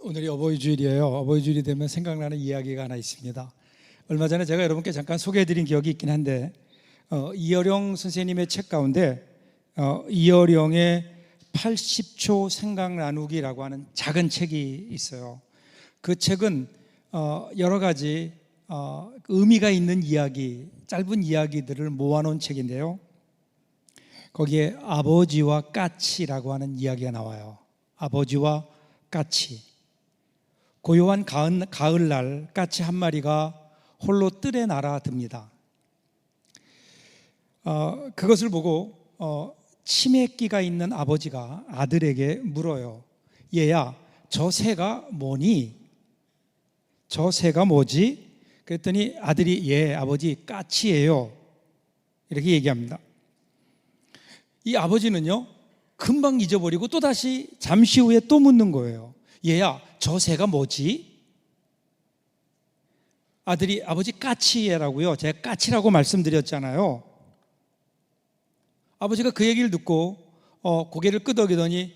오늘이 어버이 주일이에요. 어버이 주일이 되면 생각나는 이야기가 하나 있습니다. 얼마 전에 제가 여러분께 잠깐 소개해드린 기억이 있긴 한데 이어령 선생님의 책 가운데 이어령의 80초 생각 나누기라고 하는 작은 책이 있어요. 그 책은 여러 가지 의미가 있는 이야기, 짧은 이야기들을 모아놓은 책인데요. 거기에 아버지와 까치라고 하는 이야기가 나와요. 아버지와 까치. 고요한 가을날 까치 한 마리가 홀로 뜰에 날아듭니다. 그것을 보고 치매기가 있는 아버지가 아들에게 물어요. 얘야, 저 새가 뭐니? 저 새가 뭐지? 그랬더니 아들이 예, 아버지 까치예요. 이렇게 얘기합니다. 이 아버지는요, 금방 잊어버리고 또다시 잠시 후에 또 묻는 거예요. 얘야, 저 새가 뭐지? 아들이 아버지 까치라고요. 제가 까치라고 말씀드렸잖아요. 아버지가 그 얘기를 듣고 고개를 끄덕이더니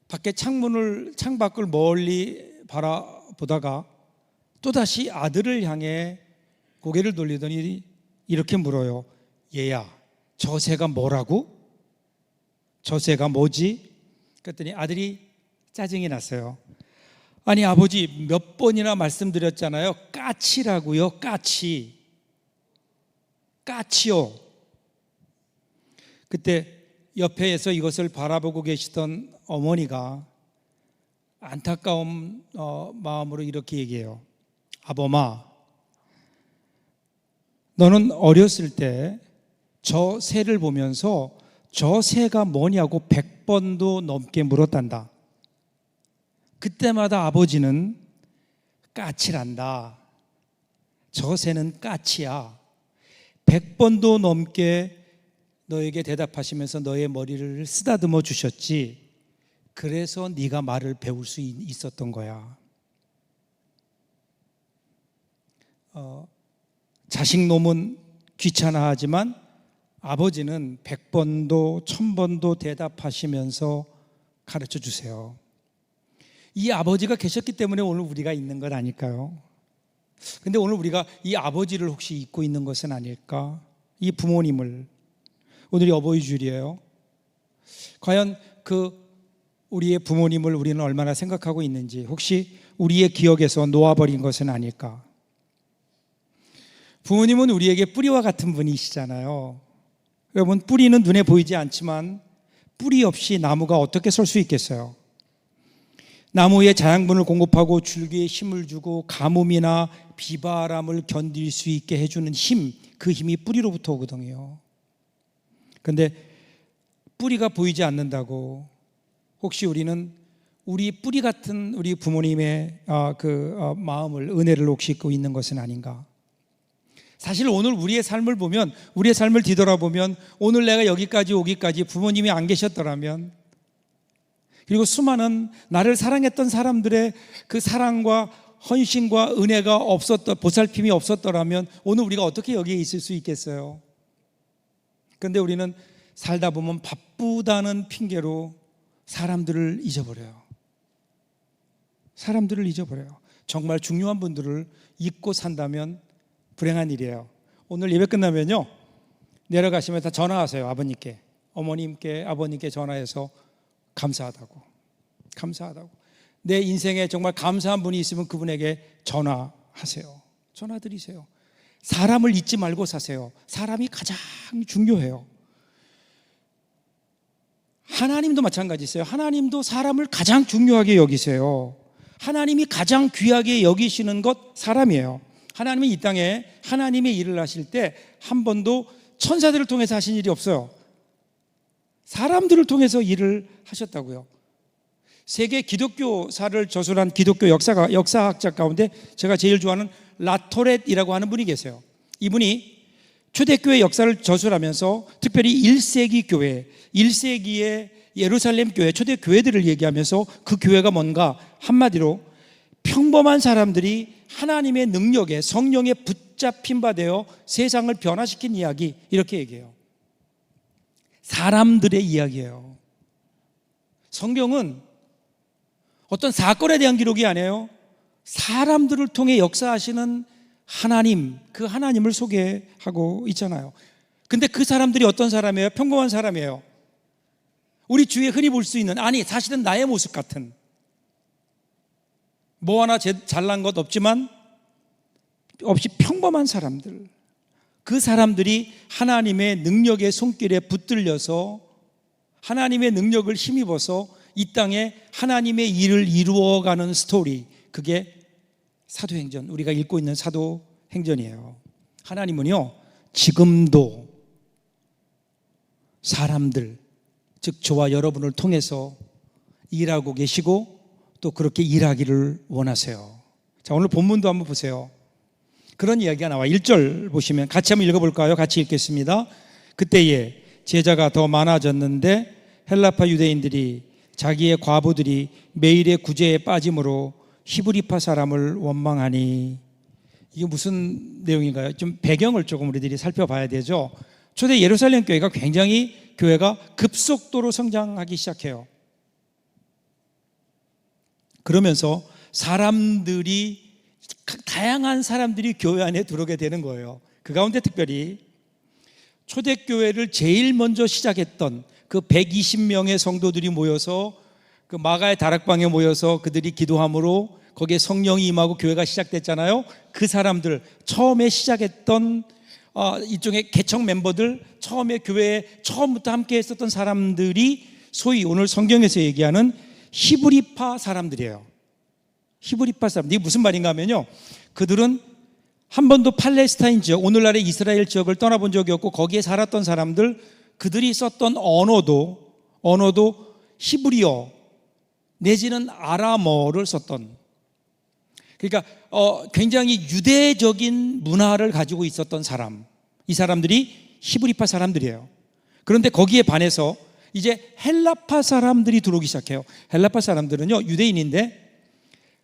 밖에 창밖을 멀리 바라보다가 또다시 아들을 향해 고개를 돌리더니 이렇게 물어요. 얘야, 저 새가 뭐라고? 저 새가 뭐지? 그랬더니 아들이 짜증이 났어요. 아니 아버지, 몇 번이나 말씀드렸잖아요. 까치라고요. 까치. 까치요. 그때 옆에서 이것을 바라보고 계시던 어머니가 안타까운 마음으로 이렇게 얘기해요. 아범아, 너는 어렸을 때 저 새를 보면서 저 새가 뭐냐고 100번도 넘게 물었단다. 그때마다 아버지는 까치란다. 저 새는 까치야. 100번도 넘게 너에게 대답하시면서 너의 머리를 쓰다듬어 주셨지. 그래서 네가 말을 배울 수 있었던 거야. 자식 놈은 귀찮아하지만 아버지는 100번도 1000번도 대답하시면서 가르쳐 주세요. 이 아버지가 계셨기 때문에 오늘 우리가 있는 것 아닐까요? 근데 오늘 우리가 이 아버지를 혹시 잊고 있는 것은 아닐까? 이 부모님을. 오늘이 어버이 주일이에요. 과연 우리의 부모님을 우리는 얼마나 생각하고 있는지, 혹시 우리의 기억에서 놓아버린 것은 아닐까? 부모님은 우리에게 뿌리와 같은 분이시잖아요. 여러분, 뿌리는 눈에 보이지 않지만 뿌리 없이 나무가 어떻게 설 수 있겠어요? 나무에 자양분을 공급하고 줄기에 힘을 주고 가뭄이나 비바람을 견딜 수 있게 해주는 힘, 그 힘이 뿌리로부터 오거든요. 그런데 뿌리가 보이지 않는다고 혹시 우리는 우리 뿌리 같은 우리 부모님의 마음을, 은혜를 혹시 잊고 있는 것은 아닌가? 사실 오늘 우리의 삶을 보면, 우리의 삶을 뒤돌아보면 오늘 내가 여기까지 오기까지 부모님이 안 계셨더라면, 그리고 수많은 나를 사랑했던 사람들의 그 사랑과 헌신과 은혜가 보살핌이 없었더라면 오늘 우리가 어떻게 여기에 있을 수 있겠어요? 그런데 우리는 살다 보면 바쁘다는 핑계로 사람들을 잊어버려요. 사람들을 잊어버려요. 정말 중요한 분들을 잊고 산다면 불행한 일이에요. 오늘 예배 끝나면요, 내려가시면 다 전화하세요. 아버님께, 어머님께, 아버님께 전화해서 감사하다고. 내 인생에 정말 감사한 분이 있으면 그분에게 전화하세요. 전화드리세요. 사람을 잊지 말고 사세요. 사람이 가장 중요해요. 하나님도 마찬가지세요. 하나님도 사람을 가장 중요하게 여기세요. 하나님이 가장 귀하게 여기시는 것 사람이에요. 하나님이 이 땅에 하나님의 일을 하실 때 한 번도 천사들을 통해서 하신 일이 없어요. 사람들을 통해서 일을 하셨다고요. 세계 기독교사를 저술한 기독교 역사학자 가운데 제가 제일 좋아하는 라토렛이라고 하는 분이 계세요. 이분이 초대교회 역사를 저술하면서 특별히 1세기 교회, 1세기의 예루살렘 교회, 초대교회들을 얘기하면서 그 교회가 뭔가, 한마디로 평범한 사람들이 하나님의 능력에, 성령에 붙잡힌 바 되어 세상을 변화시킨 이야기, 이렇게 얘기해요. 사람들의 이야기예요. 성경은 어떤 사건에 대한 기록이 아니에요. 사람들을 통해 역사하시는 하나님, 그 하나님을 소개하고 있잖아요. 근데 그 사람들이 어떤 사람이에요? 평범한 사람이에요. 우리 주위에 흔히 볼 수 있는, 아니 사실은 나의 모습 같은, 뭐 하나 잘난 것 없지만 없이 평범한 사람들, 그 사람들이 하나님의 능력의 손길에 붙들려서 하나님의 능력을 힘입어서 이 땅에 하나님의 일을 이루어가는 스토리, 그게 사도행전, 우리가 읽고 있는 사도행전이에요. 하나님은요 지금도 사람들, 즉 저와 여러분을 통해서 일하고 계시고 또 그렇게 일하기를 원하세요. 자, 오늘 본문도 한번 보세요. 그런 이야기가 나와. 1절 보시면 같이 한번 읽어볼까요? 같이 읽겠습니다. 그때에 제자가 더 많아졌는데 헬라파 유대인들이 자기의 과부들이 매일의 구제에 빠짐으로 히브리파 사람을 원망하니, 이게 무슨 내용인가요? 좀 배경을 조금 우리들이 살펴봐야 되죠. 초대 예루살렘 교회가 굉장히 교회가 급속도로 성장하기 시작해요. 그러면서 다양한 사람들이 교회 안에 들어오게 되는 거예요. 그 가운데 특별히 초대교회를 제일 먼저 시작했던 그 120명의 성도들이 모여서 그 마가의 다락방에 모여서 그들이 기도함으로 거기에 성령이 임하고 교회가 시작됐잖아요. 그 사람들, 처음에 시작했던 일종의 개척 멤버들, 처음에 교회에 처음부터 함께 했었던 사람들이 소위 오늘 성경에서 얘기하는 히브리파 사람들이에요. 히브리파 사람들. 이게 무슨 말인가 하면요, 그들은 한 번도 팔레스타인 지역, 오늘날의 이스라엘 지역을 떠나본 적이 없고 거기에 살았던 사람들, 그들이 썼던 언어도 히브리어 내지는 아람어를 썼던, 그러니까 굉장히 유대적인 문화를 가지고 있었던 사람, 이 사람들이 히브리파 사람들이에요. 그런데 거기에 반해서 이제 헬라파 사람들이 들어오기 시작해요. 헬라파 사람들은요 유대인인데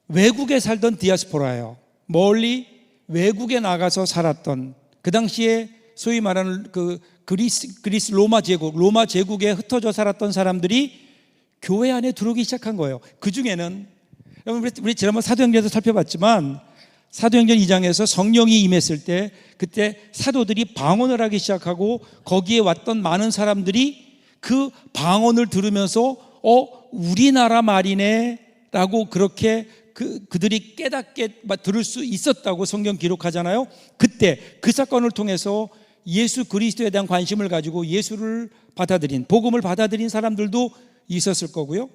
외국에 살던 디아스포라예요. 멀리 외국에 나가서 살았던, 그 당시에 소위 말하는 그 그리스 로마 제국에 흩어져 살았던 사람들이 교회 안에 들어오기 시작한 거예요. 그 중에는 우리 지난번 사도행전에서 살펴봤지만 사도행전 2장에서 성령이 임했을 때 그때 사도들이 방언을 하기 시작하고 거기에 왔던 많은 사람들이 그 방언을 들으면서 우리나라 말이네 라고 그렇게 그들이 깨닫게 들을 수 있었다고 성경 기록하잖아요. 그때 그 사건을 통해서 예수 그리스도에 대한 관심을 가지고 예수를 받아들인, 복음을 받아들인 사람들도 있었을 거고요.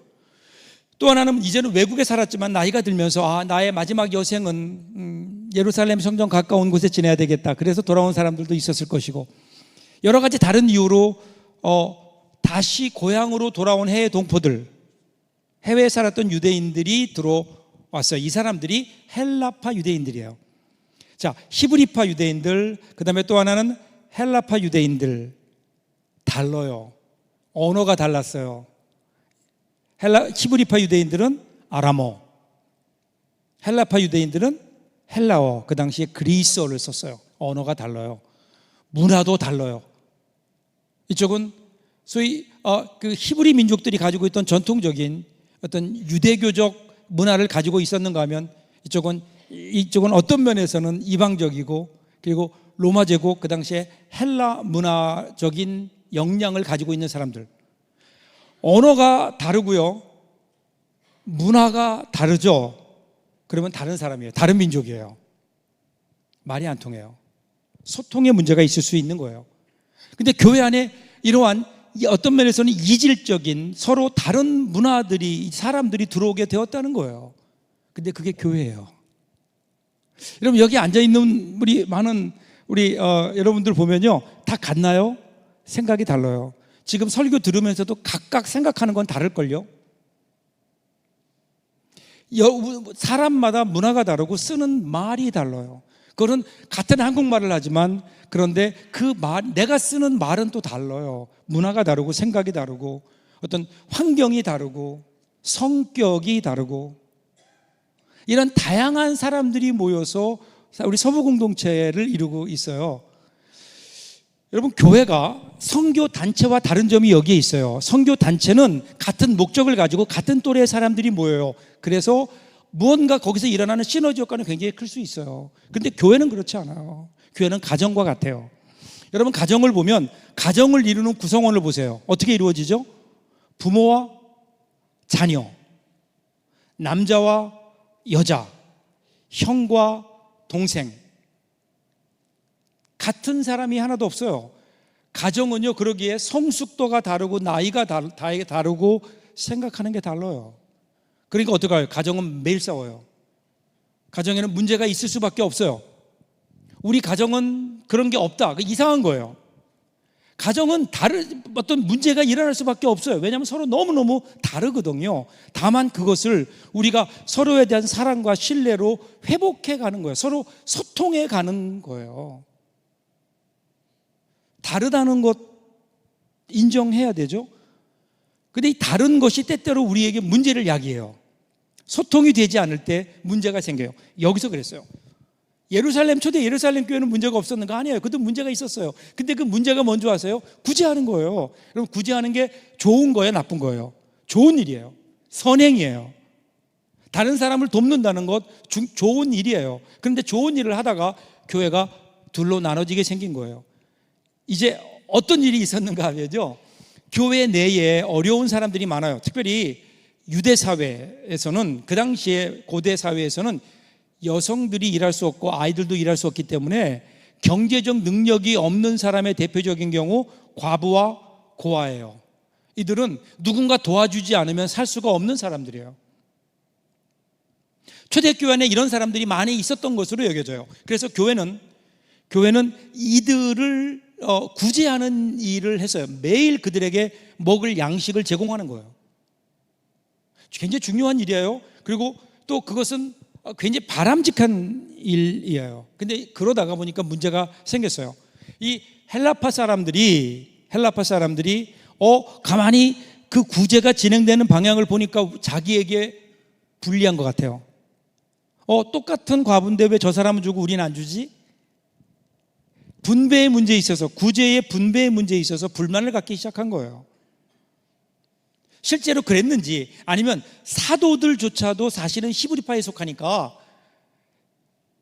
또 하나는 이제는 외국에 살았지만 나이가 들면서 나의 마지막 여생은 예루살렘 성전 가까운 곳에 지내야 되겠다, 그래서 돌아온 사람들도 있었을 것이고, 여러 가지 다른 이유로 다시 고향으로 돌아온 해외 동포들, 해외에 살았던 유대인들이 들어왔어요. 이 사람들이 헬라파 유대인들이에요. 자, 히브리파 유대인들, 그 다음에 또 하나는 헬라파 유대인들. 달라요. 언어가 달랐어요. 히브리파 유대인들은 아람어, 헬라파 유대인들은 헬라어, 그 당시에 그리스어를 썼어요. 언어가 달라요. 문화도 달라요. 이쪽은 소위 그 히브리 민족들이 가지고 있던 전통적인 어떤 유대교적 문화를 가지고 있었는가 하면 이쪽은 어떤 면에서는 이방적이고, 그리고 로마 제국 그 당시에 헬라 문화적인 역량을 가지고 있는 사람들. 언어가 다르고요, 문화가 다르죠. 그러면 다른 사람이에요. 다른 민족이에요. 말이 안 통해요. 소통의 문제가 있을 수 있는 거예요. 근데 교회 안에 이러한 어떤 면에서는 이질적인 서로 다른 문화들이, 사람들이 들어오게 되었다는 거예요. 근데 그게 교회예요. 여러분, 여기 앉아있는 많은 여러분들 보면요, 다 같나요? 생각이 달라요. 지금 설교 들으면서도 각각 생각하는 건 다를걸요. 사람마다 문화가 다르고 쓰는 말이 달라요. 그거는 같은 한국말을 하지만, 그런데 내가 쓰는 말은 또 달라요. 문화가 다르고 생각이 다르고 어떤 환경이 다르고 성격이 다르고, 이런 다양한 사람들이 모여서 우리 서부 공동체를 이루고 있어요. 여러분, 교회가 선교 단체와 다른 점이 여기에 있어요. 선교 단체는 같은 목적을 가지고 같은 또래의 사람들이 모여요. 그래서 무언가 거기서 일어나는 시너지 효과는 굉장히 클 수 있어요. 그런데 교회는 그렇지 않아요. 교회는 가정과 같아요. 여러분, 가정을 보면 가정을 이루는 구성원을 보세요. 어떻게 이루어지죠? 부모와 자녀, 남자와 여자, 형과 동생, 같은 사람이 하나도 없어요. 가정은요, 그러기에 성숙도가 다르고 나이가 다르고 생각하는 게 달라요. 그러니까 어떡해요? 가정은 매일 싸워요. 가정에는 문제가 있을 수밖에 없어요. 우리 가정은 그런 게 없다. 이상한 거예요. 가정은 어떤 문제가 일어날 수밖에 없어요. 왜냐하면 서로 너무너무 다르거든요. 다만 그것을 우리가 서로에 대한 사랑과 신뢰로 회복해 가는 거예요. 서로 소통해 가는 거예요. 다르다는 것 인정해야 되죠. 근데 이 다른 것이 때때로 우리에게 문제를 야기해요. 소통이 되지 않을 때 문제가 생겨요. 여기서 그랬어요. 초대 예루살렘 교회는 문제가 없었는 거 아니에요. 그것도 문제가 있었어요. 근데 그 문제가 뭔지 아세요? 구제하는 거예요. 여러분, 구제하는 게 좋은 거예요, 나쁜 거예요? 좋은 일이에요. 선행이에요. 다른 사람을 돕는다는 것 좋은 일이에요. 그런데 좋은 일을 하다가 교회가 둘로 나눠지게 생긴 거예요. 이제 어떤 일이 있었는가 하면요, 교회 내에 어려운 사람들이 많아요. 특별히 유대 사회에서는, 그 당시에 고대 사회에서는 여성들이 일할 수 없고 아이들도 일할 수 없기 때문에 경제적 능력이 없는 사람의 대표적인 경우 과부와 고아예요. 이들은 누군가 도와주지 않으면 살 수가 없는 사람들이에요. 초대교회 안에 이런 사람들이 많이 있었던 것으로 여겨져요. 그래서 교회는 이들을 구제하는 일을 했어요. 매일 그들에게 먹을 양식을 제공하는 거예요. 굉장히 중요한 일이에요. 그리고 또 그것은 굉장히 바람직한 일이에요. 근데 그러다가 보니까 문제가 생겼어요. 이 헬라파 사람들이 가만히 그 구제가 진행되는 방향을 보니까 자기에게 불리한 것 같아요. 똑같은 과부인데 왜 저 사람은 주고 우리는 안 주지? 분배의 문제에 있어서, 구제의 분배의 문제에 있어서 불만을 갖기 시작한 거예요. 실제로 그랬는지, 아니면 사도들조차도 사실은 히브리파에 속하니까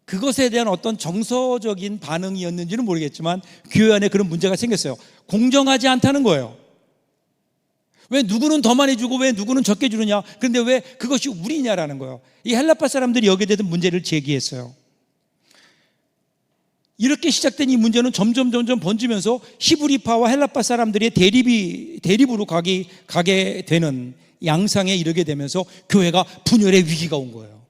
그것에 대한 어떤 정서적인 반응이었는지는 모르겠지만 교회 안에 그런 문제가 생겼어요. 공정하지 않다는 거예요. 왜 누구는 더 많이 주고 왜 누구는 적게 주느냐, 그런데 왜 그것이 우리냐라는 거예요. 이 헬라파 사람들이 여기에 대한 문제를 제기했어요. 이렇게 시작된 이 문제는 점점 번지면서 히브리파와 헬라파 사람들의 대립으로 가게 되는 양상에 이르게 되면서 교회가 분열의 위기가 온 거예요.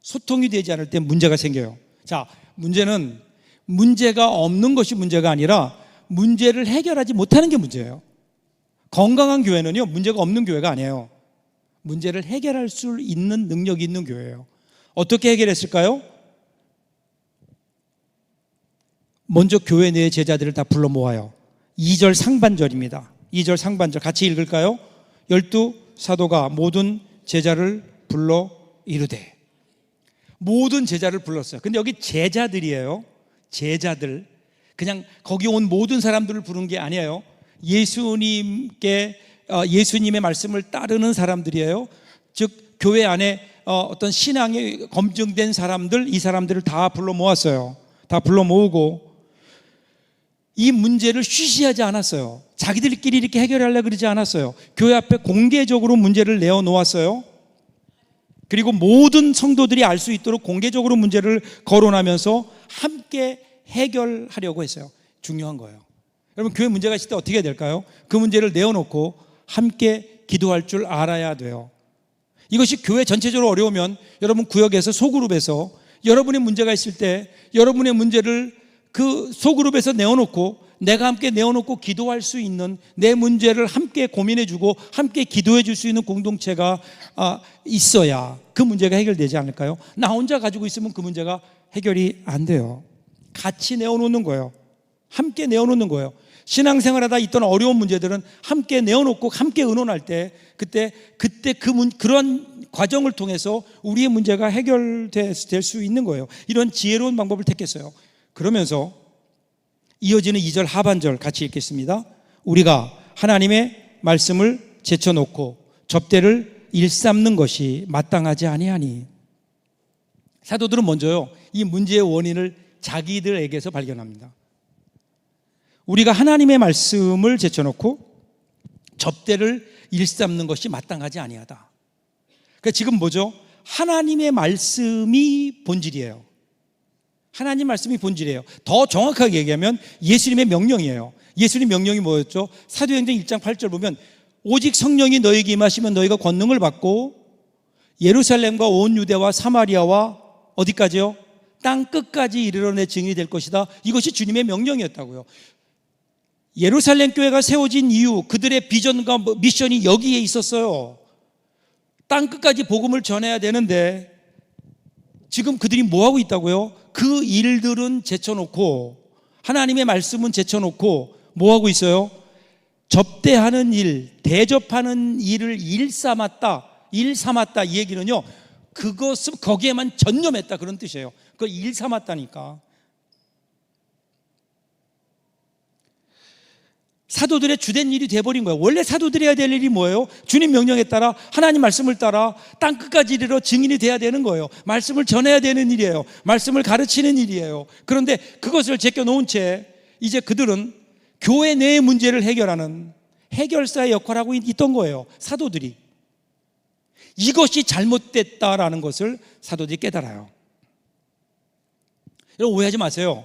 소통이 되지 않을 때 문제가 생겨요. 자, 문제는 문제가 없는 것이 문제가 아니라 문제를 해결하지 못하는 게 문제예요. 건강한 교회는요, 문제가 없는 교회가 아니에요. 문제를 해결할 수 있는 능력이 있는 교회예요. 어떻게 해결했을까요? 먼저 교회 내의 제자들을 다 불러 모아요. 2절 상반절입니다. 2절 상반절 같이 읽을까요? 12 사도가 모든 제자를 불러 이르되. 모든 제자를 불렀어요. 근데 여기 제자들이에요. 제자들. 그냥 거기 온 모든 사람들을 부른 게 아니에요. 예수님의 말씀을 따르는 사람들이에요. 즉 교회 안에 어떤 신앙이 검증된 사람들, 이 사람들을 다 불러 모았어요. 다 불러 모으고 이 문제를 쉬쉬하지 않았어요. 자기들끼리 이렇게 해결하려고 그러지 않았어요. 교회 앞에 공개적으로 문제를 내어놓았어요. 그리고 모든 성도들이 알 수 있도록 공개적으로 문제를 거론하면서 함께 해결하려고 했어요. 중요한 거예요. 여러분, 교회 문제가 있을 때 어떻게 해야 될까요? 그 문제를 내어놓고 함께 기도할 줄 알아야 돼요. 이것이 교회 전체적으로 어려우면 여러분 구역에서 소그룹에서 여러분의 문제가 있을 때 여러분의 문제를 그 소그룹에서 내어놓고 내가 함께 내어놓고 기도할 수 있는, 내 문제를 함께 고민해주고 함께 기도해 줄 수 있는 공동체가 있어야 그 문제가 해결되지 않을까요? 나 혼자 가지고 있으면 그 문제가 해결이 안 돼요. 같이 내어놓는 거예요. 함께 내어놓는 거예요. 신앙생활하다 있던 어려운 문제들은 함께 내어놓고 함께 의논할 때 그때 그런 과정을 통해서 우리의 문제가 해결될 수 있는 거예요. 이런 지혜로운 방법을 택했어요. 그러면서 이어지는 2절 하반절 같이 읽겠습니다. 우리가 하나님의 말씀을 제쳐놓고 접대를 일삼는 것이 마땅하지 아니하니. 사도들은 먼저요, 이 문제의 원인을 자기들에게서 발견합니다. 우리가 하나님의 말씀을 제쳐놓고 접대를 일삼는 것이 마땅하지 아니하다. 그러니까 지금 뭐죠? 하나님의 말씀이 본질이에요. 하나님 말씀이 본질이에요. 더 정확하게 얘기하면 예수님의 명령이에요. 예수님 명령이 뭐였죠? 사도행전 1장 8절 보면 오직 성령이 너에게 임하시면 너희가 권능을 받고 예루살렘과 온 유대와 사마리아와 어디까지요? 땅 끝까지 이르러 내 증인이 될 것이다. 이것이 주님의 명령이었다고요. 예루살렘 교회가 세워진 이유, 그들의 비전과 미션이 여기에 있었어요. 땅 끝까지 복음을 전해야 되는데 지금 그들이 뭐하고 있다고요? 그 일들은 제쳐놓고, 하나님의 말씀은 제쳐놓고 뭐하고 있어요? 접대하는 일, 대접하는 일을 일 삼았다. 이 얘기는요, 그것은 거기에만 전념했다, 그런 뜻이에요. 그걸 일 삼았다니까. 사도들의 주된 일이 돼버린 거예요. 원래 사도들이 해야 될 일이 뭐예요? 주님 명령에 따라, 하나님 말씀을 따라 땅 끝까지 이르러 증인이 돼야 되는 거예요. 말씀을 전해야 되는 일이에요. 말씀을 가르치는 일이에요. 그런데 그것을 제껴놓은 채 이제 그들은 교회 내의 문제를 해결하는 해결사의 역할을 하고 있던 거예요. 사도들이. 이것이 잘못됐다라는 것을 사도들이 깨달아요. 여러분, 오해하지 마세요.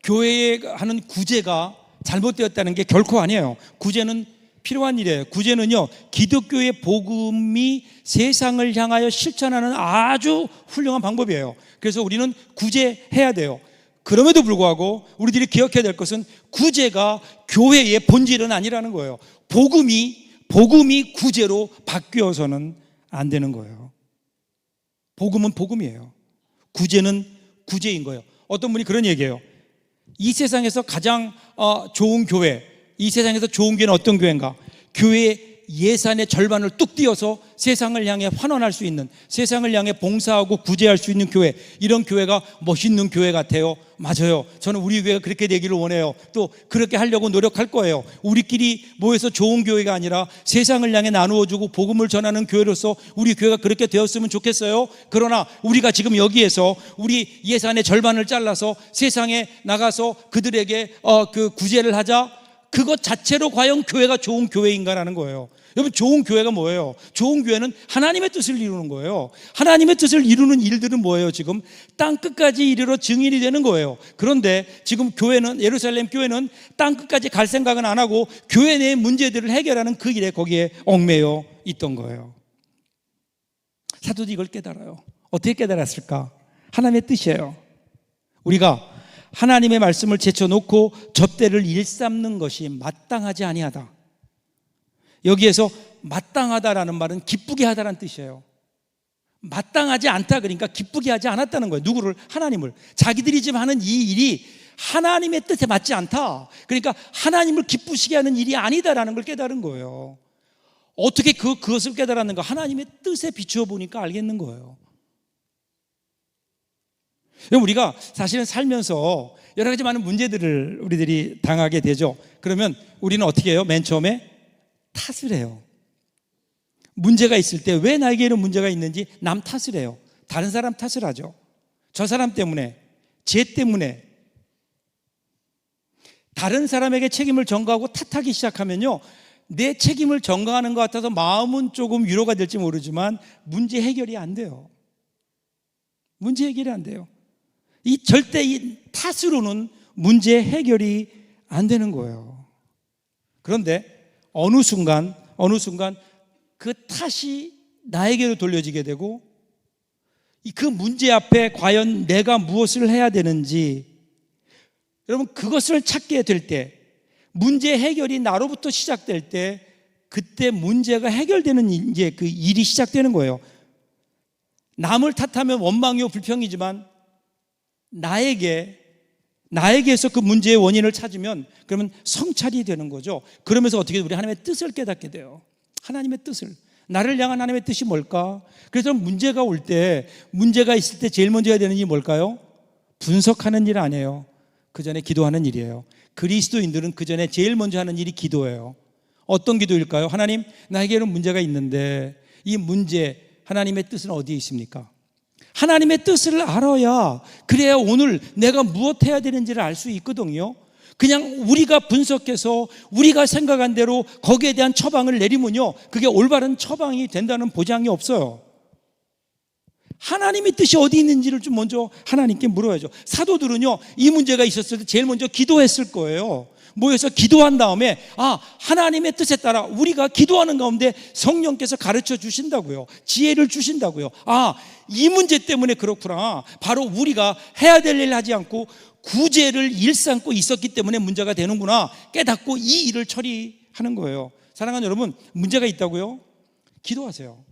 교회에 하는 구제가 잘못되었다는 게 결코 아니에요. 구제는 필요한 일이에요. 구제는요, 기독교의 복음이 세상을 향하여 실천하는 아주 훌륭한 방법이에요. 그래서 우리는 구제해야 돼요. 그럼에도 불구하고 우리들이 기억해야 될 것은 구제가 교회의 본질은 아니라는 거예요. 복음이 구제로 바뀌어서는 안 되는 거예요. 복음은 복음이에요. 구제는 구제인 거예요. 어떤 분이 그런 얘기해요. 이 세상에서 가장 좋은 교회, 이 세상에서 좋은 교회는 어떤 교회인가? 교회의 예산의 절반을 뚝 띄어서 세상을 향해 환원할 수 있는, 세상을 향해 봉사하고 구제할 수 있는 교회, 이런 교회가 멋있는 교회 같아요. 맞아요. 저는 우리 교회가 그렇게 되기를 원해요. 또 그렇게 하려고 노력할 거예요. 우리끼리 모여서 좋은 교회가 아니라 세상을 향해 나누어주고 복음을 전하는 교회로서 우리 교회가 그렇게 되었으면 좋겠어요. 그러나 우리가 지금 여기에서 우리 예산의 절반을 잘라서 세상에 나가서 그들에게 그 구제를 하자, 그것 자체로 과연 교회가 좋은 교회인가라는 거예요. 여러분, 좋은 교회가 뭐예요? 좋은 교회는 하나님의 뜻을 이루는 거예요. 하나님의 뜻을 이루는 일들은 뭐예요? 지금 땅 끝까지 이르러 증인이 되는 거예요. 그런데 지금 교회는, 예루살렘 교회는 땅 끝까지 갈 생각은 안 하고 교회 내의 문제들을 해결하는 그 일에 거기에 얽매여 있던 거예요. 사도들이 이걸 깨달아요. 어떻게 깨달았을까? 하나님의 뜻이에요. 우리가 하나님의 말씀을 제쳐놓고 접대를 일삼는 것이 마땅하지 아니하다. 여기에서 마땅하다라는 말은 기쁘게 하다라는 뜻이에요. 마땅하지 않다, 그러니까 기쁘게 하지 않았다는 거예요. 누구를? 하나님을. 자기들이 지금 하는 이 일이 하나님의 뜻에 맞지 않다, 그러니까 하나님을 기쁘시게 하는 일이 아니다라는 걸 깨달은 거예요. 어떻게 그것을 깨달았는가? 하나님의 뜻에 비추어 보니까 알겠는 거예요. 우리가 사실은 살면서 여러 가지 많은 문제들을 우리들이 당하게 되죠. 그러면 우리는 어떻게 해요? 맨 처음에 탓을 해요. 문제가 있을 때 왜 나에게 이런 문제가 있는지 남 탓을 해요. 다른 사람 탓을 하죠. 저 사람 때문에, 쟤 때문에. 다른 사람에게 책임을 전가하고 탓하기 시작하면요, 내 책임을 전가하는 것 같아서 마음은 조금 위로가 될지 모르지만 문제 해결이 안 돼요. 문제 해결이 안 돼요. 절대 이 탓으로는 문제 해결이 안 되는 거예요. 그런데 어느 순간 그 탓이 나에게로 돌려지게 되고, 그 문제 앞에 과연 내가 무엇을 해야 되는지, 여러분, 그것을 찾게 될 때, 문제 해결이 나로부터 시작될 때, 그때 문제가 해결되는 이제 그 일이 시작되는 거예요. 남을 탓하면 원망이요 불평이지만 나에게서 그 문제의 원인을 찾으면 그러면 성찰이 되는 거죠. 그러면서 어떻게 우리 하나님의 뜻을 깨닫게 돼요. 하나님의 뜻을. 나를 향한 하나님의 뜻이 뭘까? 그래서 문제가 올 때, 문제가 있을 때 제일 먼저 해야 되는 일이 뭘까요? 분석하는 일 아니에요. 그 전에 기도하는 일이에요. 그리스도인들은 그 전에 제일 먼저 하는 일이 기도예요. 어떤 기도일까요? 하나님, 나에게는 문제가 있는데 이 문제, 하나님의 뜻은 어디에 있습니까? 하나님의 뜻을 알아야, 그래야 오늘 내가 무엇 해야 되는지를 알 수 있거든요. 그냥 우리가 분석해서 우리가 생각한 대로 거기에 대한 처방을 내리면요, 그게 올바른 처방이 된다는 보장이 없어요. 하나님의 뜻이 어디 있는지를 좀 먼저 하나님께 물어야죠. 사도들은요, 이 문제가 있었을 때 제일 먼저 기도했을 거예요. 모여서 기도한 다음에 하나님의 뜻에 따라 우리가 기도하는 가운데 성령께서 가르쳐 주신다고요. 지혜를 주신다고요. 이 문제 때문에 그렇구나. 바로 우리가 해야 될 일을 하지 않고 구제를 일삼고 있었기 때문에 문제가 되는구나 깨닫고 이 일을 처리하는 거예요. 사랑하는 여러분, 문제가 있다고요? 기도하세요.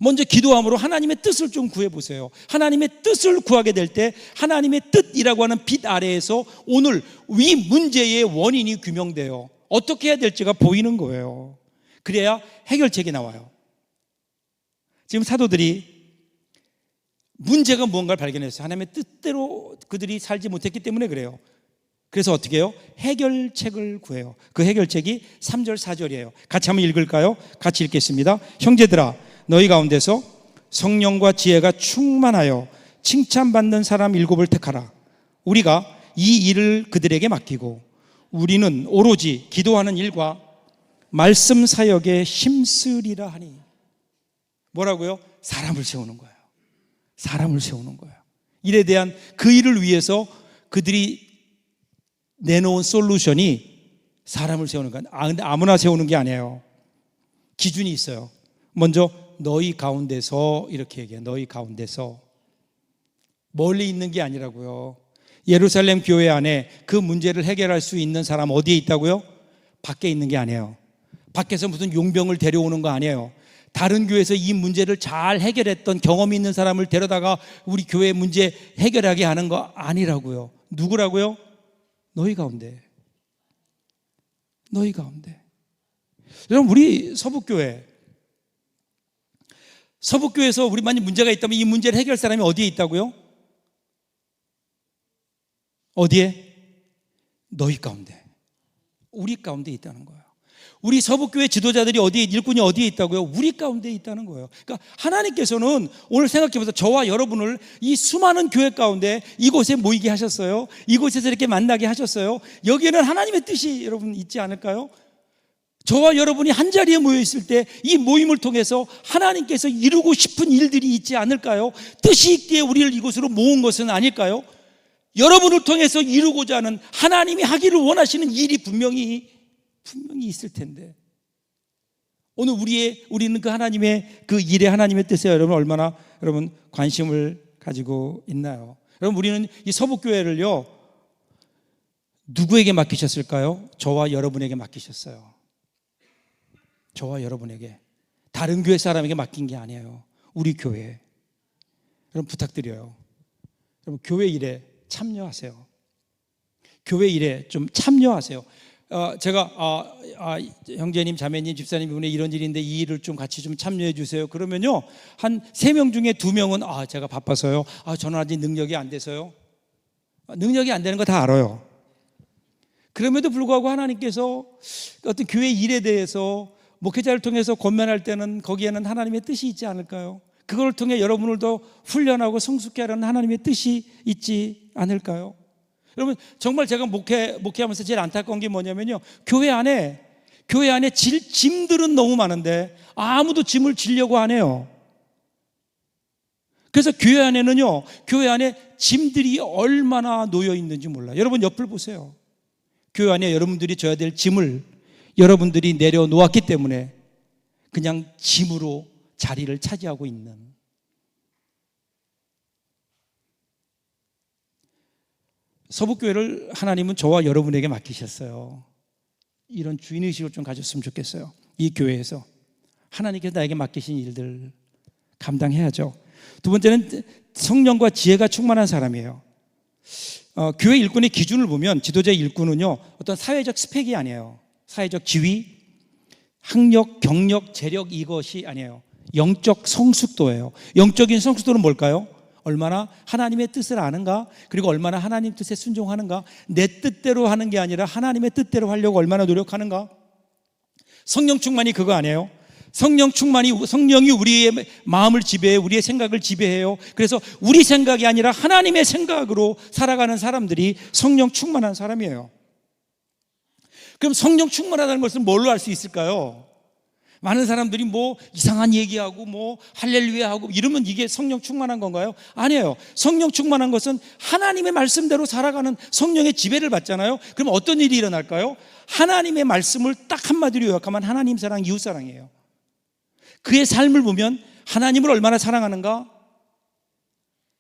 먼저 기도함으로 하나님의 뜻을 좀 구해보세요. 하나님의 뜻을 구하게 될 때 하나님의 뜻이라고 하는 빛 아래에서 오늘 이 문제의 원인이 규명돼요. 어떻게 해야 될지가 보이는 거예요. 그래야 해결책이 나와요. 지금 사도들이 문제가 무언가를 발견했어요. 하나님의 뜻대로 그들이 살지 못했기 때문에 그래요. 그래서 어떻게 해요? 해결책을 구해요. 그 해결책이 3절 4절이에요 같이 한번 읽을까요? 같이 읽겠습니다. 형제들아, 너희 가운데서 성령과 지혜가 충만하여 칭찬받는 사람 7을 택하라. 우리가 이 일을 그들에게 맡기고 우리는 오로지 기도하는 일과 말씀 사역에 힘쓰리라 하니. 뭐라고요? 사람을 세우는 거예요. 사람을 세우는 거예요. 일에 대한 그 일을 위해서 그들이 내놓은 솔루션이 사람을 세우는 거예요. 근데 아무나 세우는 게 아니에요. 기준이 있어요. 먼저 너희 가운데서, 이렇게 얘기해요. 너희 가운데서. 멀리 있는 게 아니라고요. 예루살렘 교회 안에 그 문제를 해결할 수 있는 사람 어디에 있다고요? 밖에 있는 게 아니에요. 밖에서 무슨 용병을 데려오는 거 아니에요. 다른 교회에서 이 문제를 잘 해결했던 경험이 있는 사람을 데려다가 우리 교회 문제 해결하게 하는 거 아니라고요. 누구라고요? 너희 가운데. 너희 가운데. 여러분, 우리 서북교회에서 우리 만약 문제가 있다면 이 문제를 해결할 사람이 어디에 있다고요? 어디에? 너희 가운데. 우리 가운데 있다는 거예요. 우리 서북교회 지도자들이 어디에, 일꾼이 어디에 있다고요? 우리 가운데 있다는 거예요. 그러니까 하나님께서는 오늘 생각해보세요. 저와 여러분을 이 수많은 교회 가운데 이곳에 모이게 하셨어요. 이곳에서 이렇게 만나게 하셨어요. 여기에는 하나님의 뜻이 여러분 있지 않을까요? 저와 여러분이 한 자리에 모여 있을 때 이 모임을 통해서 하나님께서 이루고 싶은 일들이 있지 않을까요? 뜻이 있기에 우리를 이곳으로 모은 것은 아닐까요? 여러분을 통해서 이루고자 하는, 하나님이 하기를 원하시는 일이 분명히 있을 텐데, 오늘 우리는 그 하나님의 그 일에, 하나님의 뜻에 여러분 얼마나 여러분 관심을 가지고 있나요? 여러분, 우리는 이 서북교회를요 누구에게 맡기셨을까요? 저와 여러분에게 맡기셨어요. 저와 여러분에게. 다른 교회 사람에게 맡긴 게 아니에요. 우리 교회. 여러분 부탁드려요. 여러분 교회 일에 참여하세요. 교회 일에 좀 참여하세요. 제가 형제님, 자매님, 집사님 이번에 이런 일인데 이 일을 좀 같이 좀 참여해 주세요. 그러면요 한 3명 중에 2명은 제가 바빠서요. 저는 아직 능력이 안 돼서요. 능력이 안 되는 거 다 알아요. 그럼에도 불구하고 하나님께서 어떤 교회 일에 대해서 목회자를 통해서 권면할 때는 거기에는 하나님의 뜻이 있지 않을까요? 그걸 통해 여러분을 더 훈련하고 성숙케 하려는 하나님의 뜻이 있지 않을까요? 여러분, 정말 제가 목회하면서 제일 안타까운 게 뭐냐면요, 교회 안에 짐들은 너무 많은데 아무도 짐을 지려고 안 해요. 그래서 교회 안에 짐들이 얼마나 놓여 있는지 몰라요. 여러분 옆을 보세요. 교회 안에 여러분들이 져야 될 짐을 여러분들이 내려놓았기 때문에 그냥 짐으로 자리를 차지하고 있는. 서북교회를 하나님은 저와 여러분에게 맡기셨어요. 이런 주인의식을 좀 가졌으면 좋겠어요. 이 교회에서 하나님께서 나에게 맡기신 일들 감당해야죠. 두 번째는 성령과 지혜가 충만한 사람이에요. 교회 일꾼의 기준을 보면 지도자의 일꾼은요 어떤 사회적 스펙이 아니에요. 사회적 지위, 학력, 경력, 재력, 이것이 아니에요. 영적 성숙도예요. 영적인 성숙도는 뭘까요? 얼마나 하나님의 뜻을 아는가, 그리고 얼마나 하나님 뜻에 순종하는가, 내 뜻대로 하는 게 아니라 하나님의 뜻대로 하려고 얼마나 노력하는가. 성령 충만이 그거 아니에요? 성령이 우리의 마음을 지배해요. 우리의 생각을 지배해요. 그래서 우리 생각이 아니라 하나님의 생각으로 살아가는 사람들이 성령 충만한 사람이에요. 그럼 성령 충만하다는 것은 뭘로 알 수 있을까요? 많은 사람들이 뭐 이상한 얘기하고 뭐 할렐루야 하고 이러면 이게 성령 충만한 건가요? 아니에요. 성령 충만한 것은 하나님의 말씀대로 살아가는 성령의 지배를 받잖아요. 그럼 어떤 일이 일어날까요? 하나님의 말씀을 딱 한마디로 요약하면 하나님 사랑, 이웃 사랑이에요. 그의 삶을 보면 하나님을 얼마나 사랑하는가,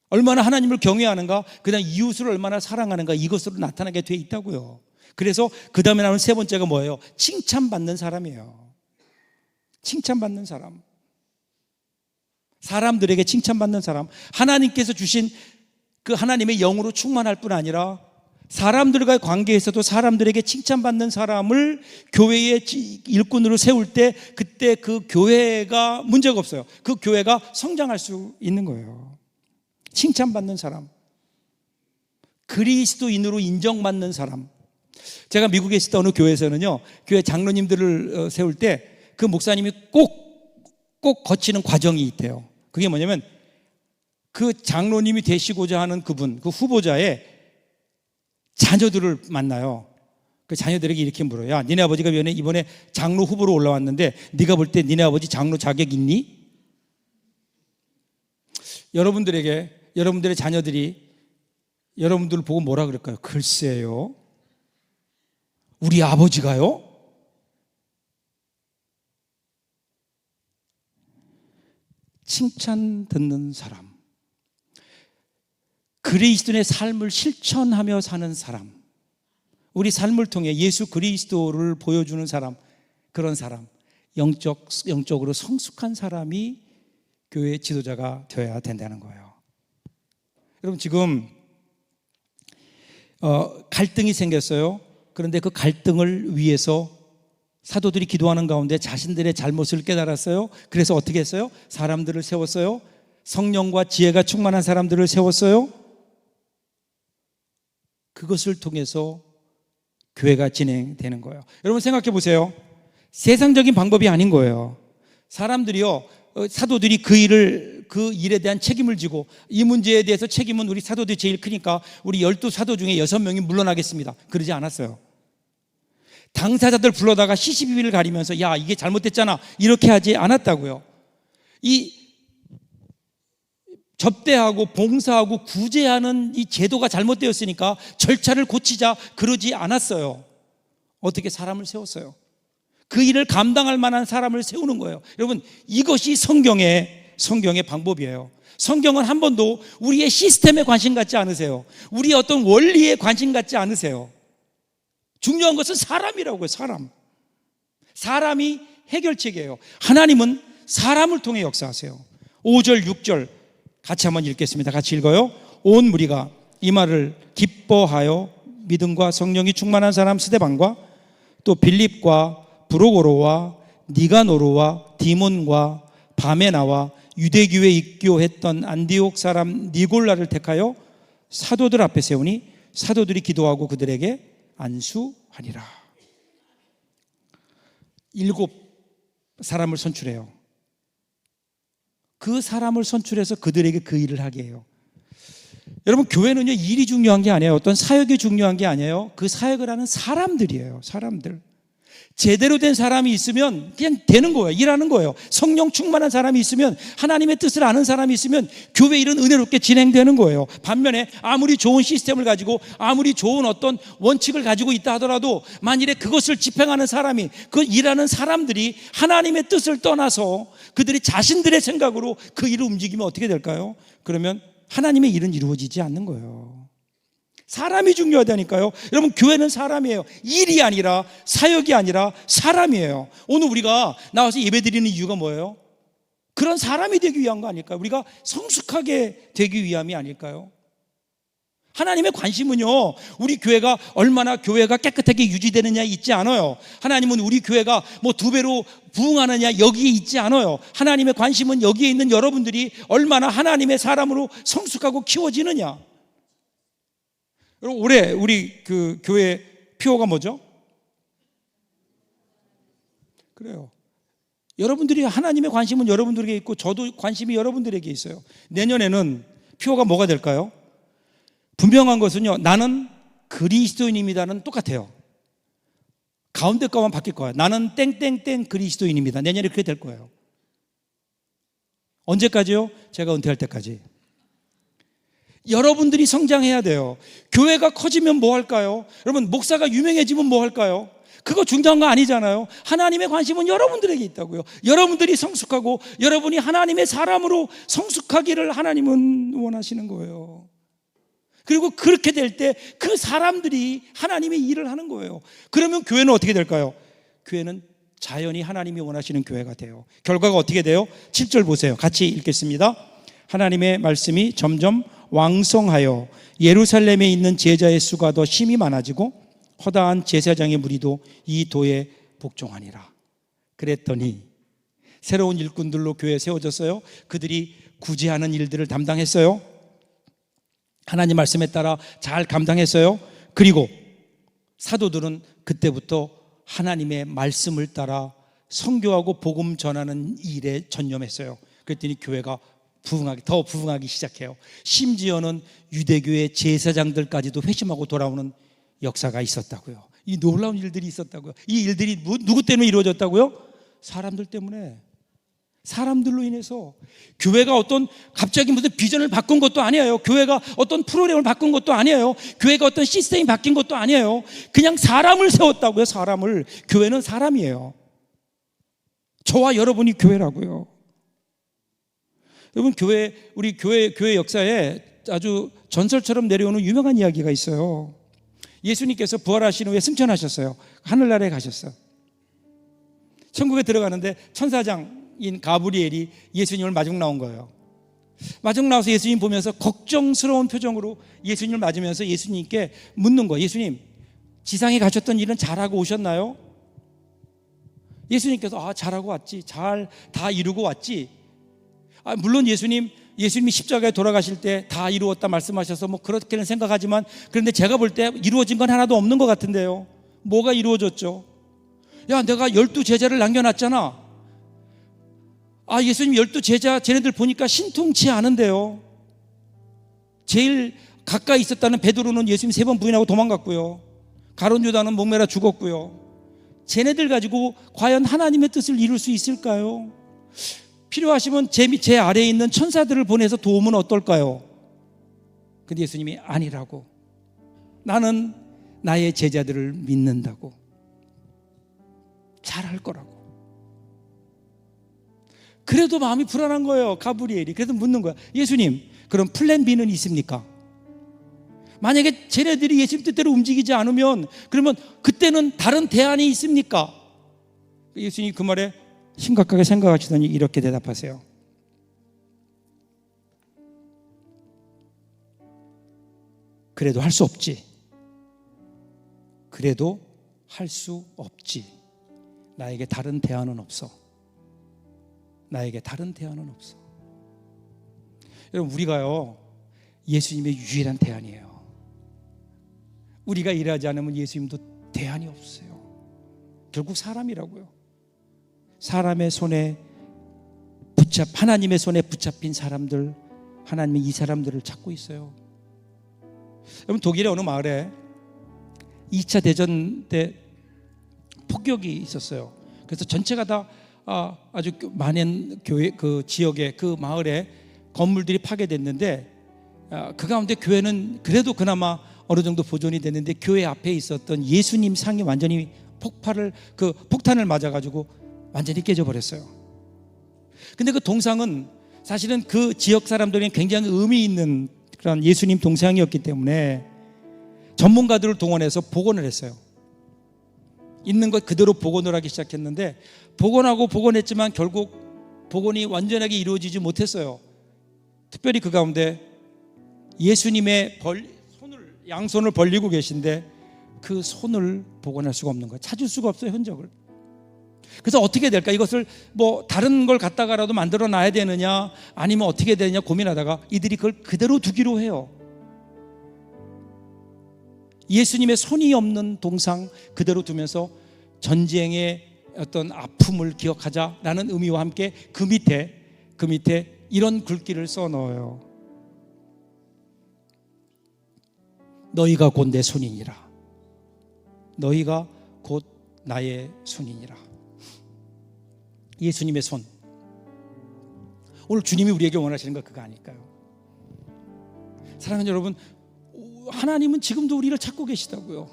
얼마나 하나님을 경외하는가, 그다음 이웃을 얼마나 사랑하는가, 이것으로 나타나게 돼 있다고요. 그래서 그 다음에 나오는 세 번째가 뭐예요? 칭찬받는 사람이에요. 칭찬받는 사람. 사람들에게 칭찬받는 사람. 하나님께서 주신 그 하나님의 영으로 충만할 뿐 아니라 사람들과의 관계에서도 사람들에게 칭찬받는 사람을 교회의 일꾼으로 세울 때 그때 그 교회가 문제가 없어요. 그 교회가 성장할 수 있는 거예요. 칭찬받는 사람. 그리스도인으로 인정받는 사람. 제가 미국에 있을 때 어느 교회에서는요, 교회 장로님들을 세울 때 그 목사님이 꼭 거치는 과정이 있대요. 그게 뭐냐면 그 장로님이 되시고자 하는 그분, 그 후보자의 자녀들을 만나요. 그 자녀들에게 이렇게 물어요. 야, 니네 아버지가 이번에 장로 후보로 올라왔는데 네가 볼 때 니네 아버지 장로 자격 있니? 여러분들의 자녀들이 여러분들을 보고 뭐라 그럴까요? 글쎄요, 우리 아버지가요? 칭찬 듣는 사람, 그리스도의 삶을 실천하며 사는 사람, 우리 삶을 통해 예수 그리스도를 보여주는 사람, 그런 사람, 영적으로 성숙한 사람이 교회 지도자가 되어야 된다는 거예요. 여러분, 지금 갈등이 생겼어요. 그런데 그 갈등을 위해서 사도들이 기도하는 가운데 자신들의 잘못을 깨달았어요. 그래서 어떻게 했어요? 사람들을 세웠어요. 성령과 지혜가 충만한 사람들을 세웠어요. 그것을 통해서 교회가 진행되는 거예요. 여러분 생각해 보세요. 세상적인 방법이 아닌 거예요. 사람들이요, 사도들이 그 일에 대한 책임을 지고, 이 문제에 대해서 책임은 우리 사도들이 제일 크니까 우리 12사도 중에 6명이 물러나겠습니다, 그러지 않았어요. 당사자들 불러다가 시시비비를 가리면서 야, 이게 잘못됐잖아, 이렇게 하지 않았다고요. 이 접대하고 봉사하고 구제하는 이 제도가 잘못되었으니까 절차를 고치자, 그러지 않았어요. 어떻게 사람을 세웠어요. 그 일을 감당할 만한 사람을 세우는 거예요. 여러분, 이것이 성경의 방법이에요. 성경은 한 번도 우리의 시스템에 관심 갖지 않으세요. 우리의 어떤 원리에 관심 갖지 않으세요. 중요한 것은 사람이라고요. 사람이 해결책이에요. 하나님은 사람을 통해 역사하세요. 5절 6절 같이 한번 읽겠습니다. 같이 읽어요. 온 무리가 이 말을 기뻐하여 믿음과 성령이 충만한 사람 스데반과 또 빌립과 브로고로와 니가노르와 디몬과 바메나와 유대교에 입교했던 안디옥 사람 니골라를 택하여 사도들 앞에 세우니 사도들이 기도하고 그들에게 안수하니라. 7 사람을 선출해요. 그 사람을 선출해서 그들에게 그 일을 하게 해요. 여러분, 교회는요, 일이 중요한 게 아니에요. 어떤 사역이 중요한 게 아니에요. 그 사역을 하는 사람들이에요. 사람들. 제대로 된 사람이 있으면 그냥 되는 거예요. 일하는 거예요. 성령 충만한 사람이 있으면, 하나님의 뜻을 아는 사람이 있으면 교회 일은 은혜롭게 진행되는 거예요. 반면에 아무리 좋은 시스템을 가지고 아무리 좋은 어떤 원칙을 가지고 있다 하더라도 만일에 그것을 집행하는 사람이, 그 일하는 사람들이 하나님의 뜻을 떠나서 그들이 자신들의 생각으로 그 일을 움직이면 어떻게 될까요? 그러면 하나님의 일은 이루어지지 않는 거예요. 사람이 중요하다니까요. 여러분, 교회는 사람이에요. 일이 아니라, 사역이 아니라 사람이에요. 오늘 우리가 나와서 예배드리는 이유가 뭐예요? 그런 사람이 되기 위한 거 아닐까요? 우리가 성숙하게 되기 위함이 아닐까요? 하나님의 관심은요, 우리 교회가 얼마나 교회가 깨끗하게 유지되느냐에 있지 않아요. 하나님은 우리 교회가 뭐 2배로 부흥하느냐 여기에 있지 않아요. 하나님의 관심은 여기에 있는 여러분들이 얼마나 하나님의 사람으로 성숙하고 키워지느냐. 여러분, 올해 우리 그 교회 표어가 뭐죠? 그래요. 여러분들이 하나님의 관심은 여러분들에게 있고 저도 관심이 여러분들에게 있어요. 내년에는 표어가 뭐가 될까요? 분명한 것은요, 나는 그리스도인입니다는 똑같아요. 가운데 거만 바뀔 거예요. 나는 땡땡땡 그리스도인입니다. 내년에 그렇게 될 거예요. 언제까지요? 제가 은퇴할 때까지. 여러분들이 성장해야 돼요. 교회가 커지면 뭐 할까요? 여러분, 목사가 유명해지면 뭐 할까요? 그거 중요한 거 아니잖아요. 하나님의 관심은 여러분들에게 있다고요. 여러분들이 성숙하고 여러분이 하나님의 사람으로 성숙하기를 하나님은 원하시는 거예요. 그리고 그렇게 될 때 그 사람들이 하나님의 일을 하는 거예요. 그러면 교회는 어떻게 될까요? 교회는 자연히 하나님이 원하시는 교회가 돼요. 결과가 어떻게 돼요? 7절 보세요. 같이 읽겠습니다. 하나님의 말씀이 점점 왕성하여 예루살렘에 있는 제자의 수가 더 심히 많아지고 허다한 제사장의 무리도 이 도에 복종하니라. 그랬더니 새로운 일꾼들로 교회에 세워졌어요. 그들이 구제하는 일들을 담당했어요. 하나님 말씀에 따라 잘 감당했어요. 그리고 사도들은 그때부터 하나님의 말씀을 따라 선교하고 복음 전하는 일에 전념했어요. 그랬더니 교회가 더 부흥하기 시작해요. 심지어는 유대교의 제사장들까지도 회심하고 돌아오는 역사가 있었다고요. 이 놀라운 일들이 있었다고요. 이 일들이 누구 때문에 이루어졌다고요? 사람들 때문에. 사람들로 인해서. 교회가 어떤 갑자기 무슨 비전을 바꾼 것도 아니에요. 교회가 어떤 프로그램을 바꾼 것도 아니에요. 교회가 어떤 시스템이 바뀐 것도 아니에요. 그냥 사람을 세웠다고요. 사람을. 교회는 사람이에요. 저와 여러분이 교회라고요. 여러분, 우리 교회 역사에 아주 전설처럼 내려오는 유명한 이야기가 있어요. 예수님께서 부활하신 후에 승천하셨어요. 하늘나라에 가셨어요. 천국에 들어가는데 천사장인 가브리엘이 예수님을 마중 나온 거예요. 마중 나와서 예수님 보면서 걱정스러운 표정으로 예수님을 맞으면서 예수님께 묻는 거예요. 예수님, 지상에 가셨던 일은 잘하고 오셨나요? 예수님께서 잘하고 왔지. 잘 다 이루고 왔지. 물론 예수님이 십자가에 돌아가실 때 다 이루었다 말씀하셔서 뭐 그렇게는 생각하지만, 그런데 제가 볼 때 이루어진 건 하나도 없는 것 같은데요. 뭐가 이루어졌죠? 야, 내가 12제자를 남겨놨잖아. 예수님 12제자 쟤네들 보니까 신통치 않은데요. 제일 가까이 있었다는 베드로는 예수님 3번 부인하고 도망갔고요. 가룟 유다는 목매라 죽었고요. 쟤네들 가지고 과연 하나님의 뜻을 이룰 수 있을까요? 필요하시면 제 아래에 있는 천사들을 보내서 도우면 어떨까요? 근데 예수님이 아니라고. 나는 나의 제자들을 믿는다고. 잘할 거라고. 그래도 마음이 불안한 거예요. 가브리엘이. 그래서 묻는 거야. 예수님, 그럼 플랜 B는 있습니까? 만약에 쟤네들이 예수님 뜻대로 움직이지 않으면 그러면 그때는 다른 대안이 있습니까? 예수님이 그 말에 심각하게 생각하시더니 이렇게 대답하세요. 그래도 할 수 없지. 그래도 할 수 없지. 나에게 다른 대안은 없어. 나에게 다른 대안은 없어. 여러분, 우리가요, 예수님의 유일한 대안이에요. 우리가 일하지 않으면 예수님도 대안이 없어요. 결국 사람이라고요. 사람의 손에 하나님의 손에 붙잡힌 사람들, 하나님이 이 사람들을 찾고 있어요. 여러분, 독일의 어느 마을에 2차 대전 때 폭격이 있었어요. 그래서 전체가 다 아주 많은 교회 그 지역에 그 마을에 건물들이 파괴됐는데, 그 가운데 교회는 그래도 그나마 어느 정도 보존이 됐는데, 교회 앞에 있었던 예수님 상이 완전히 폭탄을 맞아가지고 완전히 깨져버렸어요. 근데 그 동상은 사실은 그 지역 사람들에게 굉장히 의미 있는 그런 예수님 동상이었기 때문에 전문가들을 동원해서 복원을 했어요. 있는 것 그대로 복원을 하기 시작했는데, 복원했지만 결국 복원이 완전하게 이루어지지 못했어요. 특별히 그 가운데 예수님의 손을 양손을 벌리고 계신데 그 손을 복원할 수가 없는 거예요. 찾을 수가 없어요, 흔적을. 그래서 어떻게 될까? 이것을 뭐 다른 걸 갖다가라도 만들어 놔야 되느냐, 아니면 어떻게 되느냐 고민하다가 이들이 그걸 그대로 두기로 해요. 예수님의 손이 없는 동상 그대로 두면서 전쟁의 어떤 아픔을 기억하자라는 의미와 함께 그 밑에 이런 글귀를 써 넣어요. 너희가 곧 내 손이니라. 너희가 곧 나의 손이니라. 예수님의 손. 오늘 주님이 우리에게 원하시는 거 그거 아닐까요? 사랑하는 여러분, 하나님은 지금도 우리를 찾고 계시다고요.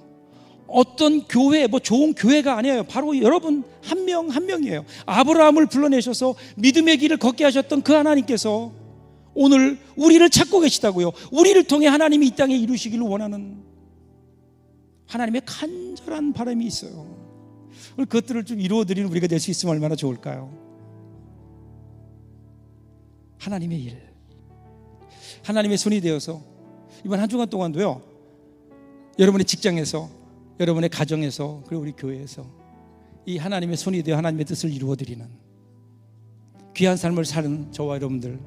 어떤 교회, 뭐 좋은 교회가 아니에요. 바로 여러분 한 명 한 명이에요. 아브라함을 불러내셔서 믿음의 길을 걷게 하셨던 그 하나님께서 오늘 우리를 찾고 계시다고요. 우리를 통해 하나님이 이 땅에 이루시기를 원하는 하나님의 간절한 바람이 있어요. 그것들을 좀 이루어드리는 우리가 될 수 있으면 얼마나 좋을까요? 하나님의 일, 하나님의 손이 되어서 이번 한 주간 동안도요, 여러분의 직장에서, 여러분의 가정에서, 그리고 우리 교회에서 이 하나님의 손이 되어 하나님의 뜻을 이루어드리는 귀한 삶을 사는 저와 여러분들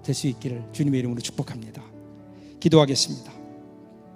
될 수 있기를 주님의 이름으로 축복합니다. 기도하겠습니다.